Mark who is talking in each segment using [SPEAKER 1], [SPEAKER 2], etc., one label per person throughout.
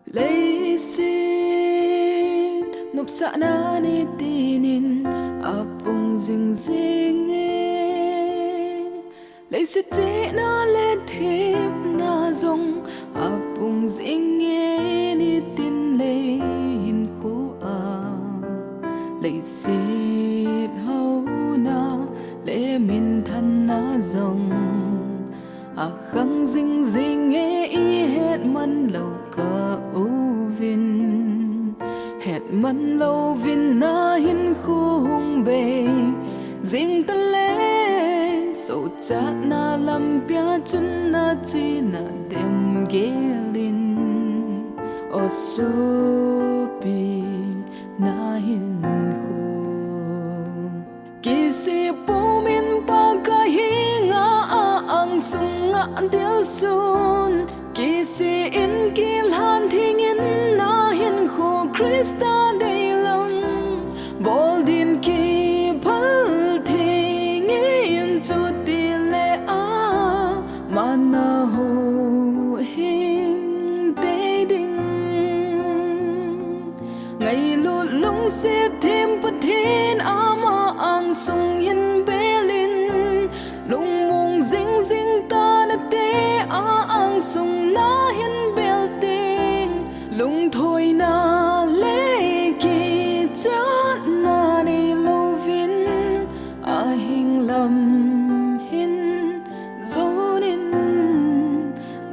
[SPEAKER 1] lấy xin nộp xã na ni tinin apung ding ding lấy xin chế na lên thiệp na dong apung ding ni tin lấy hin khu lấy xin hậu na lấy min thân na dong khăng ding ding ý hết man lâu cả u vin hết man lâu vin na hin khu hung bề ding ta lệ so cha na lam pia chun na chi na dem gelin o su pi na hin khu kisi pu min pa ka hinga ang sung an tel sun kisi in kil han thing in na hin khu Krista dei lam bol din ki phal thing in chu ti le a mana ho hing te ding ngày lụt lung se thêm pathin ama ang sung in belin lung mong ding ding ta na te ang sung na hin bel ting lung thôi na le ki chat na ni lo vin a hing lam hin zonin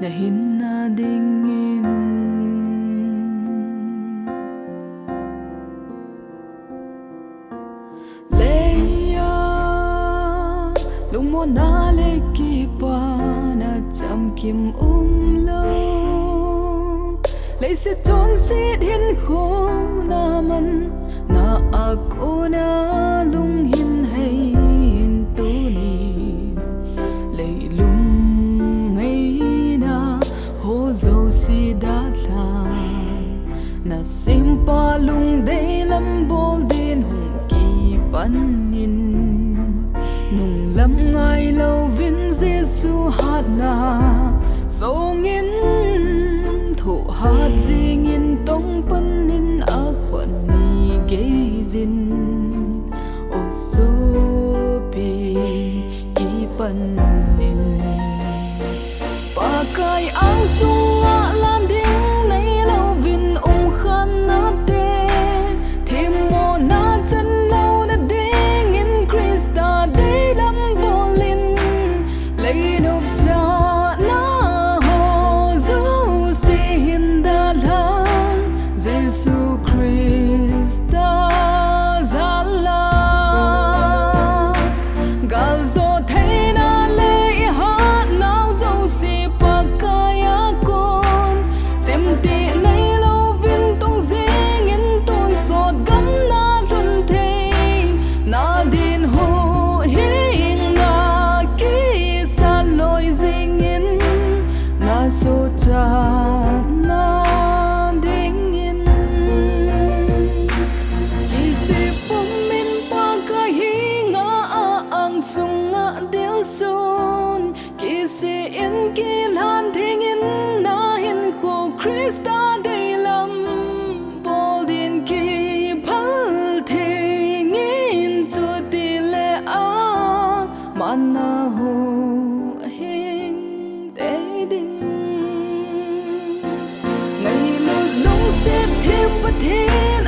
[SPEAKER 1] na hin na ding in leya lung mo na le ki pa na cham kim lo lấy sẽ trốn sẽ đến khô na man na ako na lung hin hay hin tu ni lấy lung hay na ho dâu si đã lan na sim pa lung day lam bol din hung ki pan in nung lam ngai lâu vin Giêsu hát na song in thụ hát ding in tông pan in a khuẩn ni gây zin o so pi ki pan in pa kai ang sung a lan ding nay lâu vin khan na te thêm mo na chân lâu na ding in Krista day lam bolin lấy nộp sa na ho du si hin da lan Giêsu Krista zala gal zo thế na lệ hát nào dâu si pa kaya con chém tị nay lâu vin tông ding in tôn sốt gắm na luân thế na din ho hing na ki sa lôi ding in na so cha na ding in ki si pum min pa ka hinga ang sung nga del sun ki si in ki lan thing in na hin khu Krista dei lam bol din ki phal thing in chu ti le a mana ho hing te ding ngày lụt lung sẽ thêm pathin